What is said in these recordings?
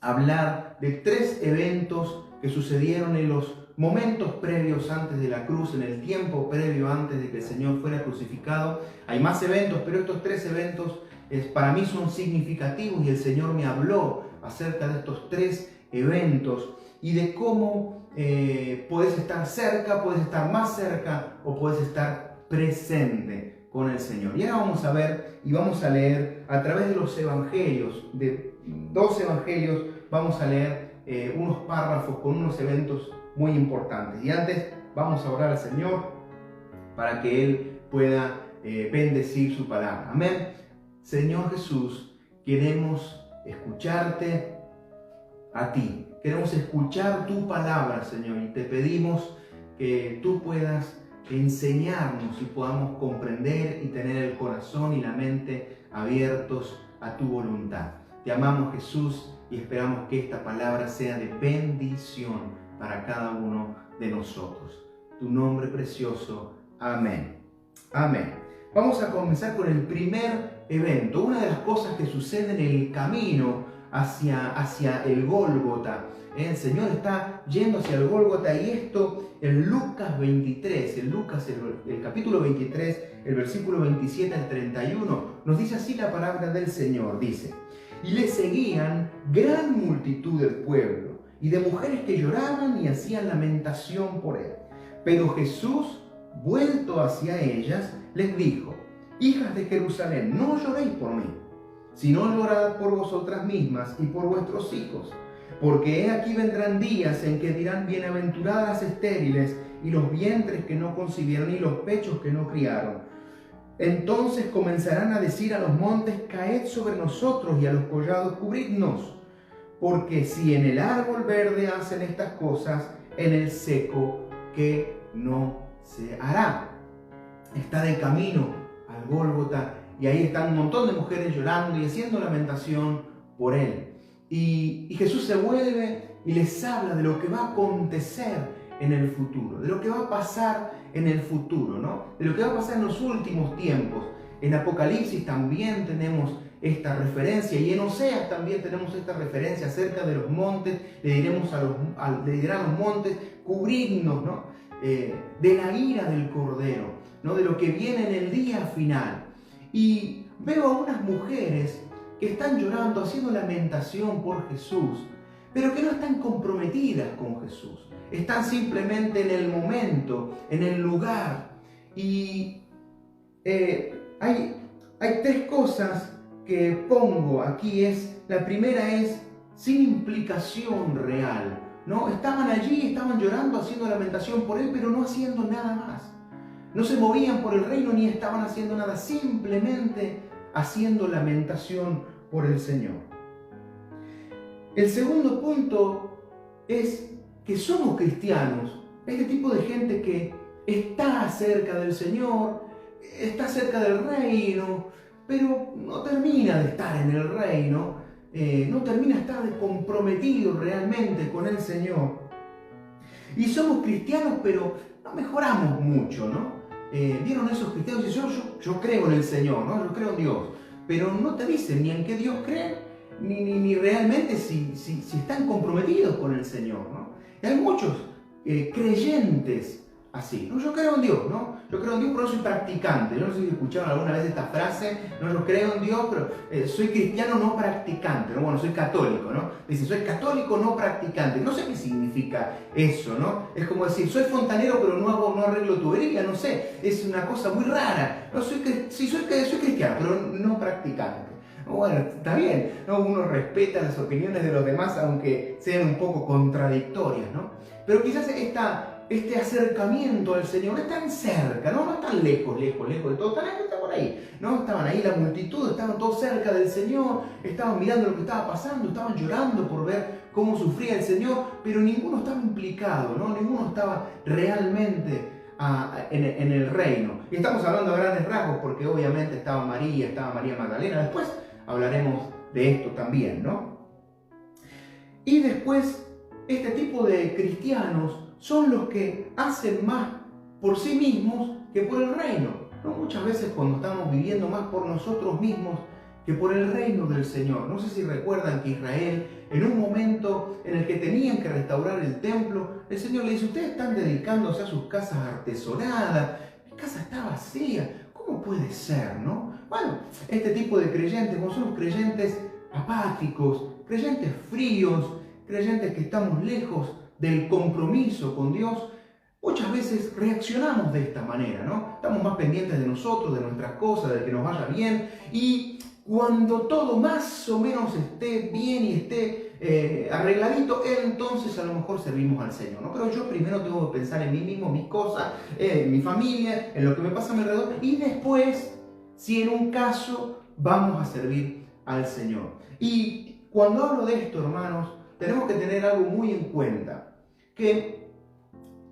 hablar de 3 eventos que sucedieron en los momentos previos antes de la cruz, en el tiempo previo antes de que el Señor fuera crucificado. Hay más eventos, pero estos 3 eventos para mí son significativos y el Señor me habló acerca de estos 3 eventos y de cómo puedes estar cerca, puedes estar más cerca o puedes estar presente con el Señor. Y ahora vamos a ver y vamos a leer a través de los evangelios, de 2 evangelios, vamos a leer unos párrafos con unos eventos muy importantes. Y antes vamos a orar al Señor para que Él pueda bendecir su palabra. Amén. Señor Jesús, queremos escucharte a ti. Queremos escuchar tu palabra, Señor, y te pedimos que tú puedas enseñarnos y podamos comprender y tener el corazón y la mente abiertos a tu voluntad. Te amamos, Jesús, y esperamos que esta palabra sea de bendición para cada uno de nosotros. Tu nombre precioso. Amén. Amén. Vamos a comenzar con el primer evento. Una de las cosas que sucede en el camino hacia el Gólgota. El Señor está yendo hacia el Gólgota y esto en Lucas 23, el capítulo 23, el versículo 27 al 31, nos dice así la palabra del Señor. Dice: y le seguían gran multitud del pueblo y de mujeres que lloraban y hacían lamentación por él. Pero Jesús, vuelto hacia ellas, les dijo: hijas de Jerusalén, no lloréis por mí, sino llorad por vosotras mismas y por vuestros hijos. Porque he aquí vendrán días en que dirán: bienaventuradas estériles y los vientres que no concibieron y los pechos que no criaron. Entonces comenzarán a decir a los montes: caed sobre nosotros, y a los collados: cubridnos. Porque si en el árbol verde hacen estas cosas, en el seco, ¿qué no se hará? Está de camino al Gólgota y ahí están un montón de mujeres llorando y haciendo lamentación por él. Y Jesús se vuelve y les habla de lo que va a acontecer en el futuro, de lo que va a pasar en el futuro, ¿no? De lo que va a pasar en los últimos tiempos. En Apocalipsis también tenemos esta referencia y en Oseas también tenemos esta referencia acerca de los montes. Le dirán a los montes: cubridnos, ¿no? De la ira del Cordero, ¿no? De lo que viene en el día final. Y veo a unas mujeres que están llorando, haciendo lamentación por Jesús, pero que no están comprometidas con Jesús. Están simplemente en el momento, en el lugar. Y hay 3 cosas que pongo aquí. La primera es sin implicación real, ¿no? Estaban allí, estaban llorando, haciendo lamentación por él, pero no haciendo nada más. No se movían por el reino ni estaban haciendo nada, simplemente haciendo lamentación por el Señor. El segundo punto es que somos cristianos, este tipo de gente que está cerca del Señor, está cerca del reino, pero no termina de estar en el reino, no termina de estar comprometido realmente con el Señor. Y somos cristianos, pero no mejoramos mucho, ¿no? ¿Vieron esos cristianos que dicen: yo creo en el Señor, ¿no? Yo creo en Dios, pero no te dicen ni en qué Dios creen, ni realmente si están comprometidos con el Señor, ¿no? Y hay muchos creyentes así, ¿no? Yo creo en Dios, ¿no? Yo creo en Dios, pero no soy practicante. Yo no sé si escucharon alguna vez esta frase: no, yo creo en Dios, pero soy cristiano no practicante, ¿no? Bueno, soy católico, ¿no? Dicen: soy católico no practicante. No sé qué significa eso, ¿no? Es como decir: soy fontanero, pero no arreglo tubería, no sé. Es una cosa muy rara. No, soy cristiano, pero no practicante. Bueno, está bien, ¿no? Uno respeta las opiniones de los demás, aunque sean un poco contradictorias, ¿no? Pero quizás este acercamiento al Señor no es tan cerca, no es tan lejos de todo, está por ahí, ¿no? Estaban ahí la multitud, estaban todos cerca del Señor, estaban mirando lo que estaba pasando, estaban llorando por ver cómo sufría el Señor, pero ninguno estaba implicado, ¿no? Ninguno estaba realmente en el reino. Y estamos hablando a grandes rasgos porque obviamente estaba María Magdalena. Después hablaremos de esto también, ¿no? Y después, este tipo de cristianos son los que hacen más por sí mismos que por el reino, ¿no? Muchas veces cuando estamos viviendo más por nosotros mismos que por el reino del Señor. No sé si recuerdan que Israel, en un momento en el que tenían que restaurar el templo, el Señor le dice: ustedes están dedicándose a sus casas artesonadas, mi casa está vacía, ¿cómo puede ser, no? Bueno, este tipo de creyentes, como son los creyentes apáticos, creyentes fríos, creyentes que estamos lejos del compromiso con Dios, muchas veces reaccionamos de esta manera, ¿no? Estamos más pendientes de nosotros, de nuestras cosas, de que nos vaya bien, y cuando todo más o menos esté bien y esté arregladito, entonces a lo mejor servimos al Señor, ¿no? Pero yo primero tengo que pensar en mí mismo, mis cosas, mi familia, en lo que me pasa a mi alrededor, y después, si en un caso, vamos a servir al Señor. Y cuando hablo de esto, hermanos, tenemos que tener algo muy en cuenta, que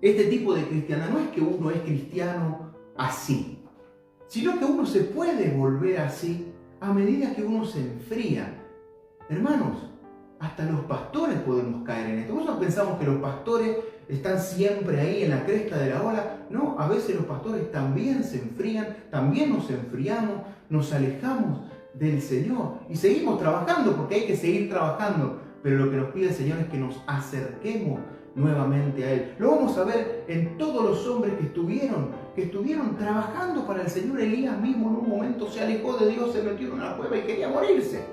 este tipo de cristiandad no es que uno es cristiano así, sino que uno se puede volver así a medida que uno se enfría. Hermanos, hasta los pastores podemos caer en esto. Nosotros pensamos que los pastores están siempre ahí en la cresta de la ola. No, a veces los pastores también se enfrían, también nos enfriamos, nos alejamos del Señor y seguimos trabajando, porque hay que seguir trabajando, pero lo que nos pide el Señor es que nos acerquemos nuevamente a Él. Lo vamos a ver en todos los hombres que estuvieron trabajando para el Señor. Elías mismo en un momento se alejó de Dios, se metió en una cueva y quería morirse,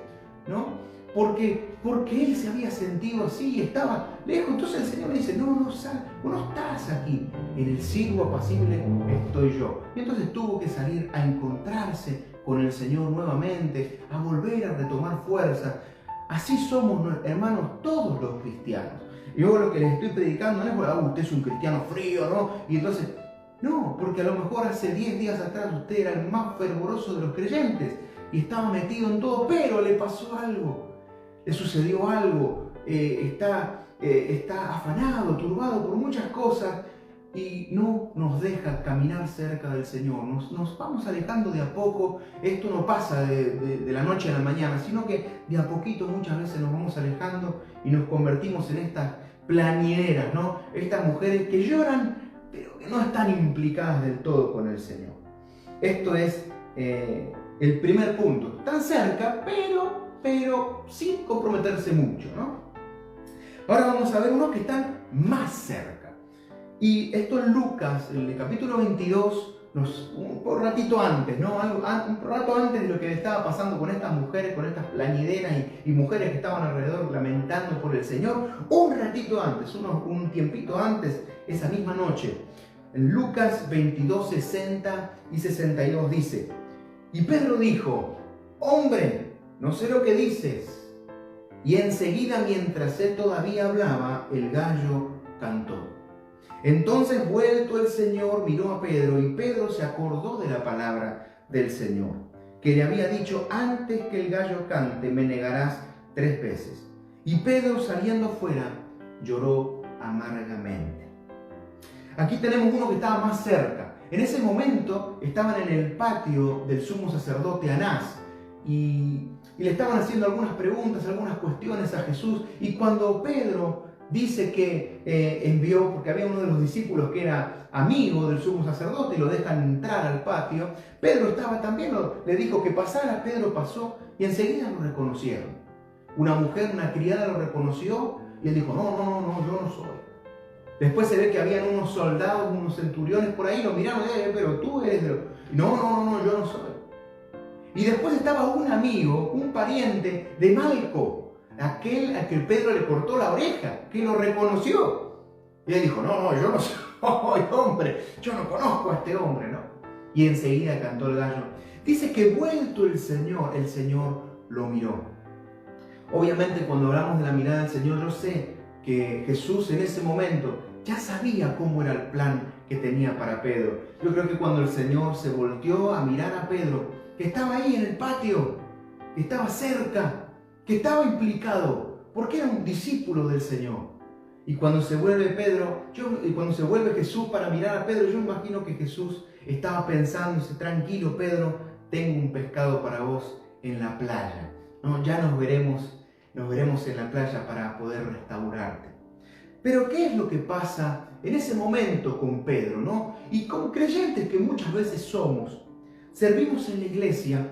¿no? Porque él se había sentido así y estaba lejos. Entonces el Señor le dice: no sal, vos no estás aquí, en el siervo apacible estoy yo. Y entonces tuvo que salir a encontrarse con el Señor nuevamente, a volver a retomar fuerza. Así somos, hermanos, todos los cristianos. Yo lo que les estoy predicando no es: usted es un cristiano frío, ¿no? Y entonces, no, porque a lo mejor hace 10 días atrás usted era el más fervoroso de los creyentes y estaba metido en todo, pero le pasó algo, le sucedió algo, está afanado, turbado por muchas cosas y no nos deja caminar cerca del Señor. Nos vamos alejando de a poco. Esto no pasa de la noche a la mañana, sino que de a poquito muchas veces nos vamos alejando y nos convertimos en estas plañideras, ¿no? Estas mujeres que lloran, pero que no están implicadas del todo con el Señor. Esto es el primer punto. Están cerca, pero sin comprometerse mucho, ¿no? Ahora vamos a ver unos que están más cerca. Y esto en Lucas, en el capítulo 22, un ratito antes, ¿no? Un rato antes de lo que estaba pasando con estas mujeres, con estas plañideras y mujeres que estaban alrededor lamentando por el Señor, un ratito antes, un tiempito antes, esa misma noche, en Lucas 22, 60 y 62 dice: y Pedro dijo: hombre, no sé lo que dices. Y enseguida, mientras él todavía hablaba, el gallo cantó. Entonces, vuelto el Señor, miró a Pedro, y Pedro se acordó de la palabra del Señor, que le había dicho: antes que el gallo cante, me negarás 3 veces. Y Pedro, saliendo fuera, lloró amargamente. Aquí tenemos uno que estaba más cerca. En ese momento estaban en el patio del sumo sacerdote Anás, y le estaban haciendo algunas preguntas, algunas cuestiones a Jesús. Y cuando Pedro dice que envió, porque había uno de los discípulos que era amigo del sumo sacerdote y lo dejan entrar al patio, Pedro estaba también, le dijo que pasara. Pedro pasó y enseguida lo reconocieron. Una mujer, una criada, lo reconoció y él dijo: no, yo no soy. Después se ve que habían unos soldados, unos centuriones por ahí, lo miraron: pero tú eres de... No, yo no soy. Y después estaba un amigo, un pariente de Malco, aquel a que Pedro le cortó la oreja, que lo reconoció. Y él dijo: no, yo no soy hombre, yo no conozco a este hombre, ¿no? Y enseguida cantó el gallo. Dice que vuelto el Señor lo miró. Obviamente, cuando hablamos de la mirada del Señor, yo sé que Jesús en ese momento ya sabía cómo era el plan que tenía para Pedro. Yo creo que cuando el Señor se volteó a mirar a Pedro, que estaba ahí en el patio, que estaba cerca, que estaba implicado, porque era un discípulo del Señor. Y cuando se vuelve Jesús para mirar a Pedro, yo imagino que Jesús estaba pensando: tranquilo, Pedro, tengo un pescado para vos en la playa, ¿no? Ya nos veremos en la playa para poder restaurarte. Pero ¿qué es lo que pasa en ese momento con Pedro, ¿no? Y con creyentes que muchas veces somos. Servimos en la iglesia,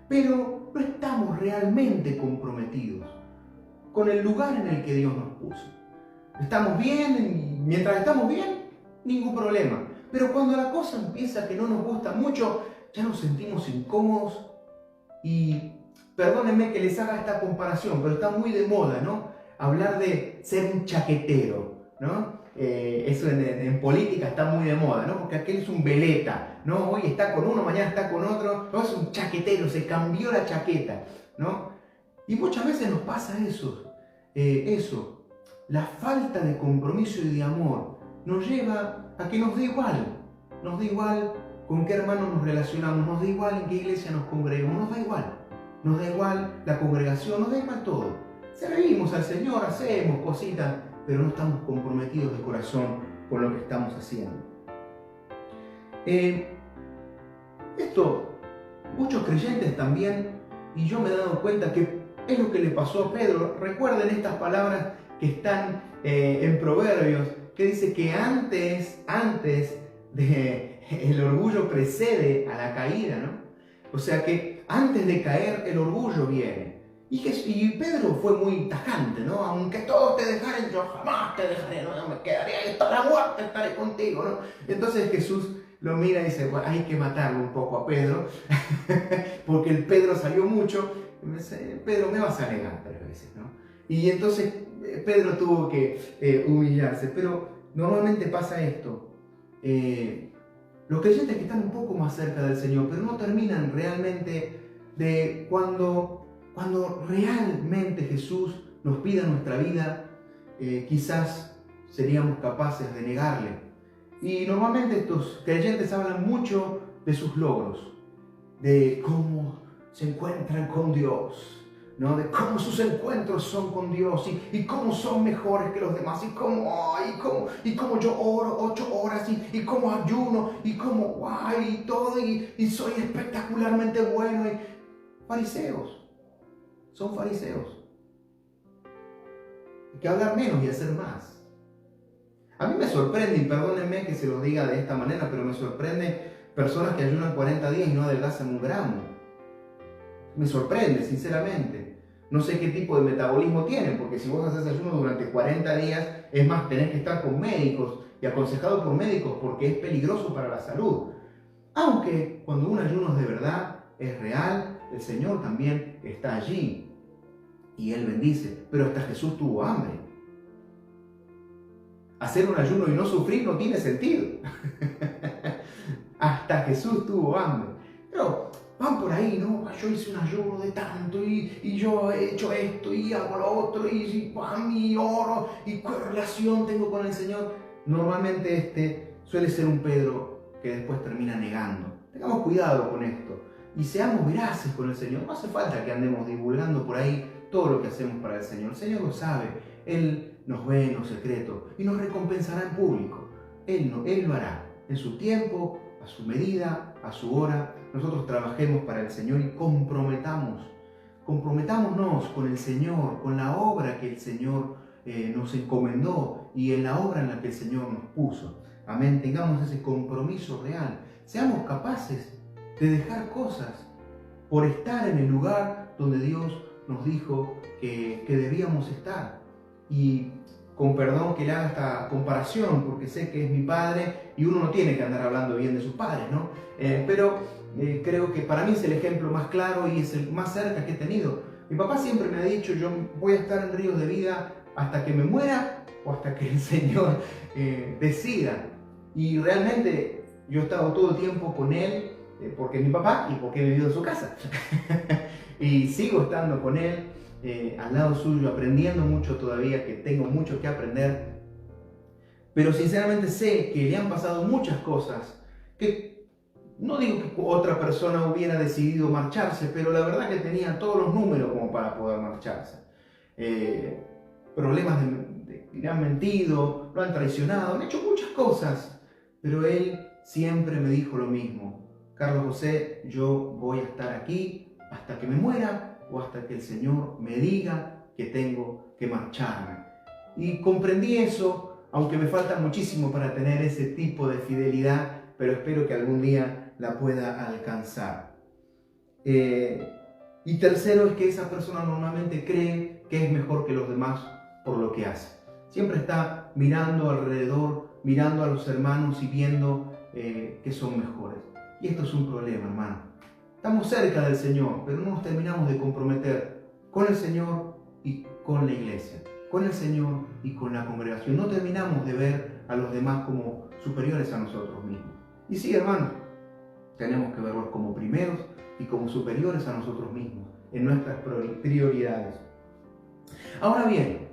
pero no estamos realmente comprometidos con el lugar en el que Dios nos puso. Estamos bien, y mientras estamos bien, ningún problema. Pero cuando la cosa empieza que no nos gusta mucho, ya nos sentimos incómodos y perdónenme que les haga esta comparación, pero está muy de moda, ¿no? Hablar de ser un chaquetero, ¿no? Eso en política está muy de moda, ¿no? Porque aquel es un veleta, ¿no? Hoy está con uno, mañana está con otro, no, es un chaquetero, se cambió la chaqueta, ¿no? Y muchas veces nos pasa eso, la falta de compromiso y de amor nos lleva a que nos da igual con qué hermanos nos relacionamos, nos da igual en qué iglesia nos congregamos, nos da igual la congregación, nos da igual todo. Servimos al Señor, hacemos cositas, pero no estamos comprometidos de corazón con lo que estamos haciendo. Esto, muchos creyentes también, y yo me he dado cuenta que es lo que le pasó a Pedro. Recuerden estas palabras que están en Proverbios, que dice que antes el orgullo precede a la caída, ¿no? O sea que antes de caer el orgullo viene. Y Pedro fue muy tajante, ¿no? Aunque todos te dejaren, yo jamás te dejaré, no me quedaré hasta la muerte, estaré contigo, ¿no? Entonces Jesús lo mira y dice, bueno, hay que matarlo un poco a Pedro, porque el Pedro salió mucho. Y dice, Pedro, me vas a negar 3 veces, ¿no? Y entonces Pedro tuvo que humillarse. Pero normalmente pasa esto. Los creyentes que están un poco más cerca del Señor, pero no terminan realmente de cuando realmente Jesús nos pida nuestra vida, quizás seríamos capaces de negarle. Y normalmente estos creyentes hablan mucho de sus logros, de cómo se encuentran con Dios, ¿no? De cómo sus encuentros son con Dios y cómo son mejores que los demás y cómo yo oro 8 horas y cómo ayuno y cómo guay y todo y soy espectacularmente bueno. Y fariseos, son fariseos. Hay que hablar menos y hacer más. A mí me sorprende, y perdónenme que se lo diga de esta manera, pero me sorprende personas que ayunan 40 días y no adelgazan un gramo. Me sorprende, sinceramente. No sé qué tipo de metabolismo tienen, porque si vos haces ayuno durante 40 días, es más, tenés que estar con médicos y aconsejado por médicos porque es peligroso para la salud. Aunque cuando un ayuno es de verdad, es real, el Señor también está allí y Él bendice. Pero hasta Jesús tuvo hambre. Hacer un ayuno y no sufrir no tiene sentido. Hasta Jesús tuvo hambre. Pero van por ahí, ¿no? Yo hice un ayuno de tanto y yo he hecho esto y hago lo otro y oro y qué relación tengo con el Señor. Normalmente suele ser un Pedro que después termina negando. Tengamos cuidado con esto y seamos veraces con el Señor. No hace falta que andemos divulgando por ahí todo lo que hacemos para el Señor. El Señor lo sabe. Él nos ve en lo secreto y nos recompensará en público. Él lo hará en su tiempo, a su medida, a su hora. Nosotros trabajemos para el Señor y comprometámonos con el Señor, con la obra que el Señor nos encomendó y en la obra en la que el Señor nos puso. Amén, tengamos ese compromiso real. Seamos capaces de dejar cosas por estar en el lugar donde Dios nos dijo que debíamos estar. Y con perdón que le haga esta comparación, porque sé que es mi padre y uno no tiene que andar hablando bien de sus padres, ¿no? Pero creo que para mí es el ejemplo más claro y es el más cerca que he tenido. Mi papá siempre me ha dicho, yo voy a estar en ríos de vida hasta que me muera o hasta que el Señor decida. Y realmente yo he estado todo el tiempo con él, porque es mi papá y porque he vivido en su casa. Y sigo estando con él. Al lado suyo, aprendiendo mucho todavía, que tengo mucho que aprender, pero sinceramente sé que le han pasado muchas cosas, que no digo que otra persona hubiera decidido marcharse, pero la verdad que tenía todos los números como para poder marcharse. Problemas le han mentido, lo han traicionado, han hecho muchas cosas, pero él siempre me dijo lo mismo: Carlos José, yo voy a estar aquí hasta que me muera, o hasta que el Señor me diga que tengo que marcharme. Y comprendí eso, aunque me falta muchísimo para tener ese tipo de fidelidad, pero espero que algún día la pueda alcanzar. Y tercero es que esa persona normalmente cree que es mejor que los demás por lo que hace. Siempre está mirando alrededor, mirando a los hermanos y viendo que son mejores. Y esto es un problema, hermano. Estamos cerca del Señor, pero no nos terminamos de comprometer con el Señor y con la iglesia, con el Señor y con la congregación. No terminamos de ver a los demás como superiores a nosotros mismos. Y sí, hermanos, tenemos que verlos como primeros y como superiores a nosotros mismos en nuestras prioridades. Ahora bien,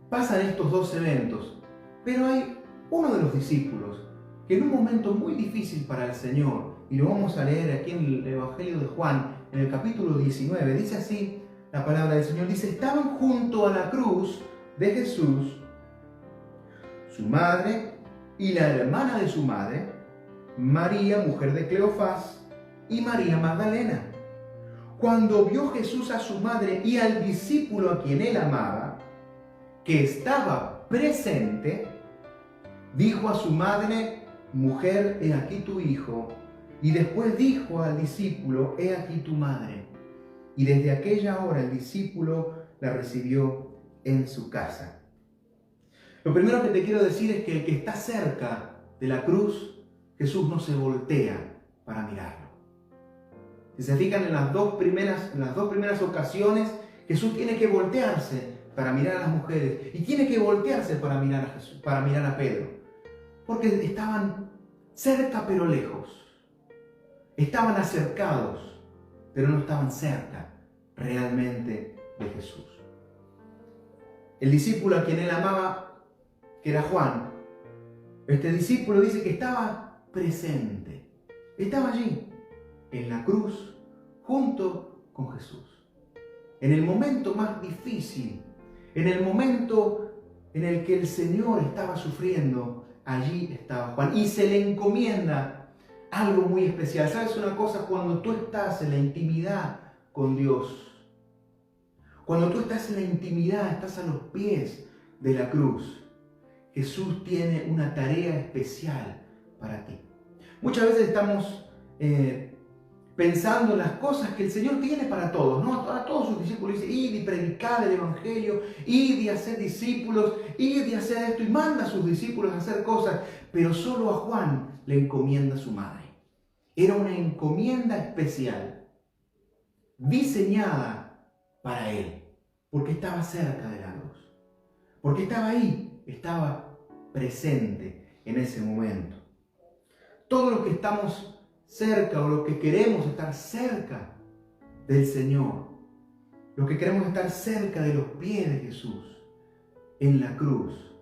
pasan estos dos eventos, pero hay uno de los discípulos que en un momento muy difícil para el Señor, y lo vamos a leer aquí en el Evangelio de Juan, en el capítulo 19, dice así la palabra del Señor, dice, estaban junto a la cruz de Jesús, su madre y la hermana de su madre, María, mujer de Cleofás, y María Magdalena. Cuando vio Jesús a su madre y al discípulo a quien él amaba, que estaba presente, dijo a su madre, mujer, he aquí tu hijo. Y después dijo al discípulo, he aquí tu madre. Y desde aquella hora el discípulo la recibió en su casa. Lo primero que te quiero decir es que el que está cerca de la cruz, Jesús no se voltea para mirarlo. Si se fijan en las dos primeras ocasiones, Jesús tiene que voltearse para mirar a las mujeres y tiene que voltearse para mirar a Jesús, para mirar a Pedro, porque estaban cerca pero lejos, estaban acercados pero no estaban cerca realmente de Jesús. El discípulo a quien él amaba, que era Juan, este discípulo dice que estaba presente, estaba allí en la cruz junto con Jesús. En el momento más difícil, en el momento en el que el Señor estaba sufriendo, allí estaba Juan. Y se le encomienda algo muy especial. ¿Sabes una cosa? Cuando tú estás en la intimidad con Dios, cuando tú estás en la intimidad, estás a los pies de la cruz, Jesús tiene una tarea especial para ti. Muchas veces estamos pensando en las cosas que el Señor tiene para todos, ¿no? A todos sus discípulos dice, id y predicad el Evangelio, id y haced discípulos, id y haced esto, y manda a sus discípulos a hacer cosas, pero solo a Juan le encomienda su madre. Era una encomienda especial, diseñada para él, porque estaba cerca de la cruz, porque estaba ahí, estaba presente en ese momento. Todos los que estamos cerca o los que queremos estar cerca del Señor, los que queremos estar cerca de los pies de Jesús en la cruz,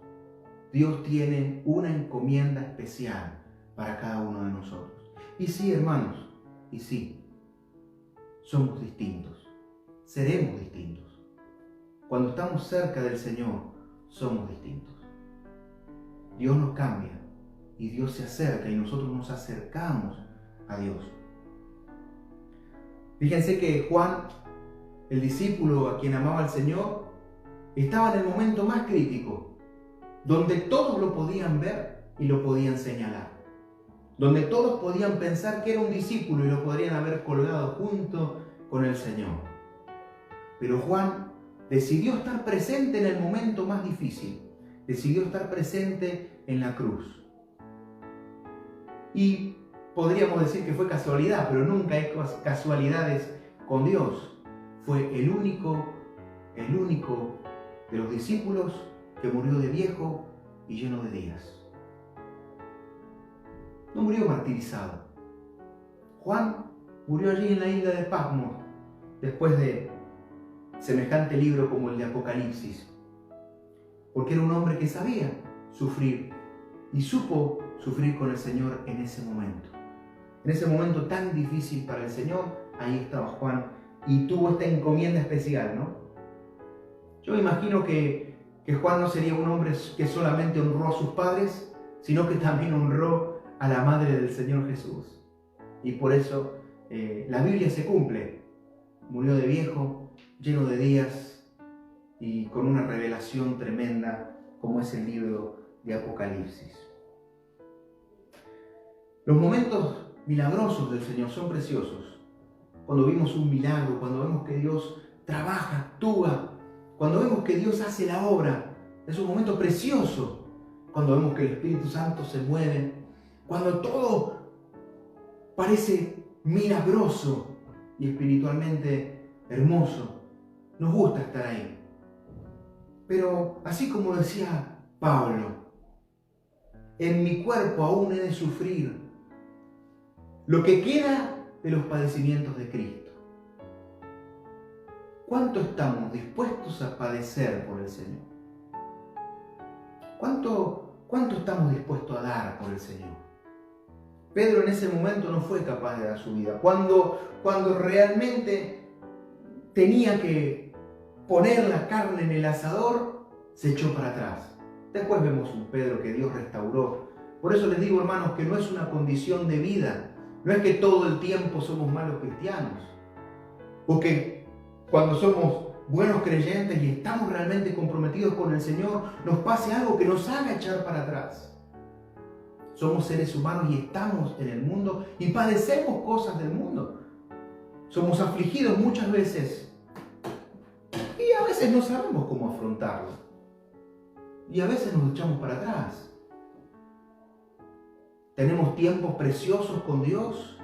Dios tiene una encomienda especial para cada uno de nosotros. Y sí, hermanos, y sí, somos distintos, seremos distintos. Cuando estamos cerca del Señor, somos distintos. Dios nos cambia y Dios se acerca y nosotros nos acercamos a Dios. Fíjense que Juan, el discípulo a quien amaba al Señor, estaba en el momento más crítico, donde todos lo podían ver y lo podían señalar, donde todos podían pensar que era un discípulo y lo podrían haber colgado junto con el Señor. Pero Juan decidió estar presente en el momento más difícil, decidió estar presente en la cruz. Y podríamos decir que fue casualidad, pero nunca hay casualidades con Dios. Fue el único de los discípulos que murió de viejo y lleno de días. No murió martirizado. Juan murió allí en la isla de Patmos, después de semejante libro como el de Apocalipsis, porque era un hombre que sabía sufrir y supo sufrir con el Señor en ese momento tan difícil para el Señor. Ahí estaba Juan y tuvo esta encomienda especial, ¿no? Yo me imagino que Juan no sería un hombre que solamente honró a sus padres, sino que también honró a la madre del Señor Jesús. Y por eso la Biblia se cumple. Murió de viejo, lleno de días y con una revelación tremenda como es el libro de Apocalipsis. Los momentos milagrosos del Señor son preciosos, cuando vemos un milagro, cuando vemos que Dios trabaja, actúa, cuando vemos que Dios hace la obra. Es un momento precioso cuando vemos que el Espíritu Santo se mueve, cuando todo parece milagroso y espiritualmente hermoso. Nos gusta estar ahí. Pero así como decía Pablo, en mi cuerpo aún he de sufrir lo que queda de los padecimientos de Cristo. ¿Cuánto estamos dispuestos a padecer por el Señor? ¿Cuánto estamos dispuestos a dar por el Señor? Pedro en ese momento no fue capaz de dar su vida. Cuando realmente tenía que poner la carne en el asador, se echó para atrás. Después vemos un Pedro que Dios restauró. Por eso les digo, hermanos, que no es una condición de vida. No es que todo el tiempo somos malos cristianos. O que cuando somos buenos creyentes y estamos realmente comprometidos con el Señor, nos pase algo que nos haga echar para atrás. Somos seres humanos y estamos en el mundo y padecemos cosas del mundo. Somos afligidos muchas veces y a veces no sabemos cómo afrontarlo. Y a veces nos echamos para atrás. Tenemos tiempos preciosos con Dios,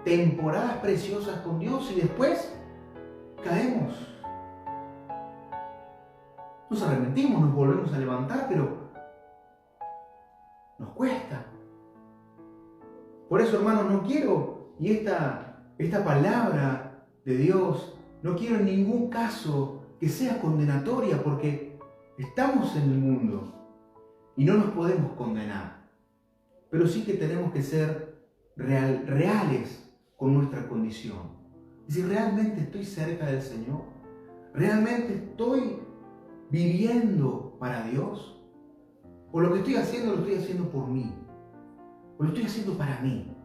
temporadas preciosas con Dios y después caemos. Nos arrepentimos, nos volvemos a levantar, pero nos cuesta. Por eso, hermanos, no quiero, y esta palabra de Dios, no quiero en ningún caso que sea condenatoria, porque estamos en el mundo y no nos podemos condenar. Pero sí que tenemos que ser reales con nuestra condición. Y si realmente estoy cerca del Señor, realmente estoy viviendo para Dios, o lo que estoy haciendo lo estoy haciendo por mí, o lo estoy haciendo para mí,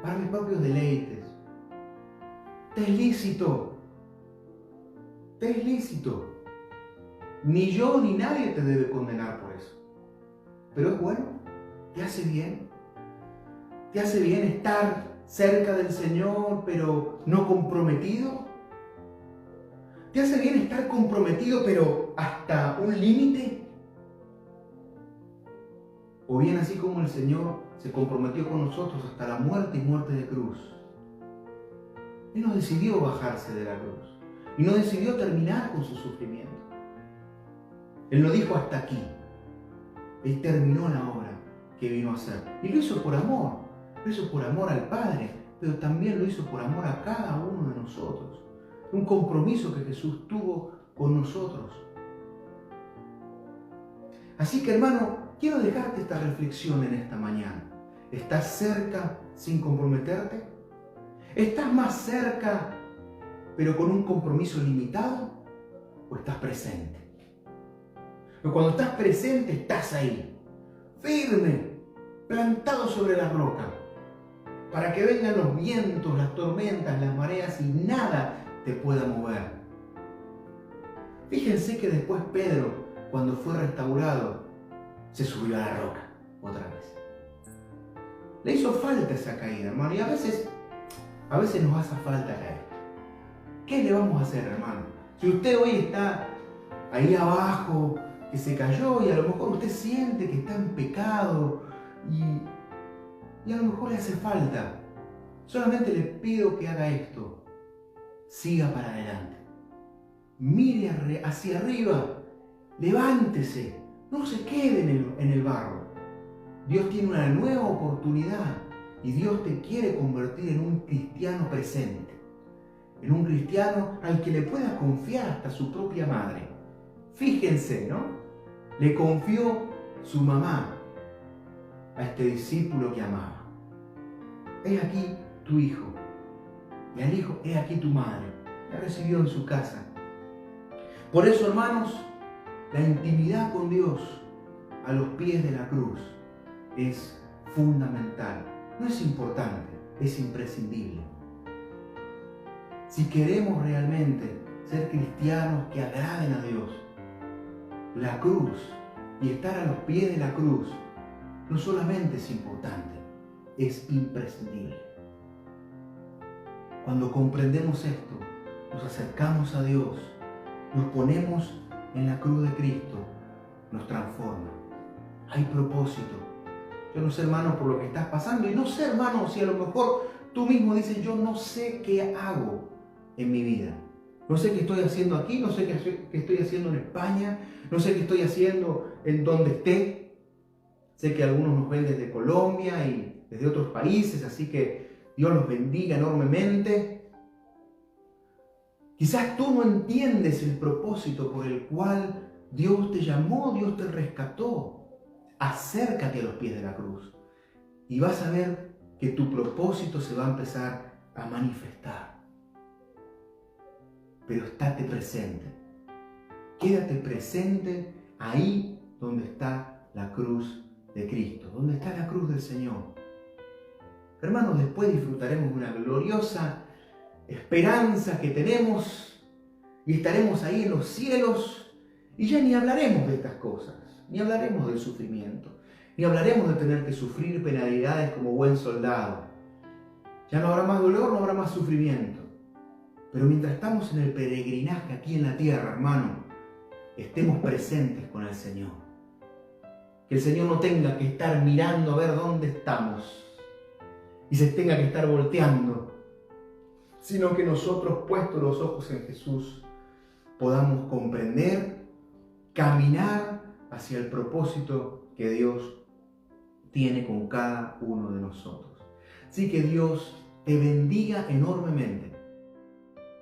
para mis propios deleites. Te es lícito. Te es lícito. Ni yo ni nadie te debe condenar por eso. Pero es bueno. ¿Te hace bien? ¿Te hace bien estar cerca del Señor, pero no comprometido? ¿Te hace bien estar comprometido, pero hasta un límite? O bien así como el Señor se comprometió con nosotros hasta la muerte y muerte de cruz. Él no decidió bajarse de la cruz y no decidió terminar con su sufrimiento. Él no dijo hasta aquí. Él terminó la obra que vino a hacer. Y lo hizo por amor. Lo hizo por amor al Padre, pero también lo hizo por amor a cada uno de nosotros. Un compromiso que Jesús tuvo con nosotros. Así que, hermano, quiero dejarte esta reflexión en esta mañana. ¿Estás cerca sin comprometerte? ¿Estás más cerca, pero con un compromiso limitado? ¿O estás presente? Pero cuando estás presente, estás ahí, firme, plantado sobre la roca, para que vengan los vientos, las tormentas, las mareas y nada te pueda mover. Fíjense que después Pedro, cuando fue restaurado, se subió a la roca otra vez. Le hizo falta esa caída, hermano, y a veces nos hace falta caer. ¿Qué le vamos a hacer, hermano? Si usted hoy está ahí abajo, que se cayó y a lo mejor usted siente que está en pecado y a lo mejor le hace falta, solamente le pido que haga esto. Siga para adelante. Mire hacia arriba. Levántese. No se quede en el barro. Dios tiene una nueva oportunidad y Dios te quiere convertir en un cristiano presente. En un cristiano al que le pueda confiar hasta su propia madre. Fíjense, ¿no? Le confió su mamá a este discípulo que amaba. He aquí tu hijo. Y al hijo, he aquí tu madre. La recibió en su casa. Por eso, hermanos, la intimidad con Dios a los pies de la cruz es fundamental. No es importante, es imprescindible. Si queremos realmente ser cristianos que agraden a Dios, la cruz y estar a los pies de la cruz no solamente es importante, es imprescindible. Cuando comprendemos esto, nos acercamos a Dios, nos ponemos en la cruz de Cristo, nos transforma. Hay propósito. Yo no sé, hermano, por lo que estás pasando, y no sé, hermano, si a lo mejor tú mismo dices, yo no sé qué hago en mi vida. No sé qué estoy haciendo aquí, no sé qué estoy haciendo en España, no sé qué estoy haciendo en donde esté. Sé que algunos nos ven desde Colombia y desde otros países, así que Dios los bendiga enormemente. Quizás tú no entiendes el propósito por el cual Dios te llamó, Dios te rescató. Acércate a los pies de la cruz y vas a ver que tu propósito se va a empezar a manifestar. Pero estate presente. Quédate presente ahí donde está la cruz de Cristo, donde está la cruz del Señor. Hermanos, después disfrutaremos de una gloriosa esperanza que tenemos y estaremos ahí en los cielos y ya ni hablaremos de estas cosas, ni hablaremos del sufrimiento, ni hablaremos de tener que sufrir penalidades como buen soldado. Ya no habrá más dolor, no habrá más sufrimiento. Pero mientras estamos en el peregrinaje aquí en la tierra, hermano, estemos presentes con el Señor. Que el Señor no tenga que estar mirando a ver dónde estamos y se tenga que estar volteando, sino que nosotros, puestos los ojos en Jesús, podamos comprender, caminar hacia el propósito que Dios tiene con cada uno de nosotros. Así que Dios te bendiga enormemente.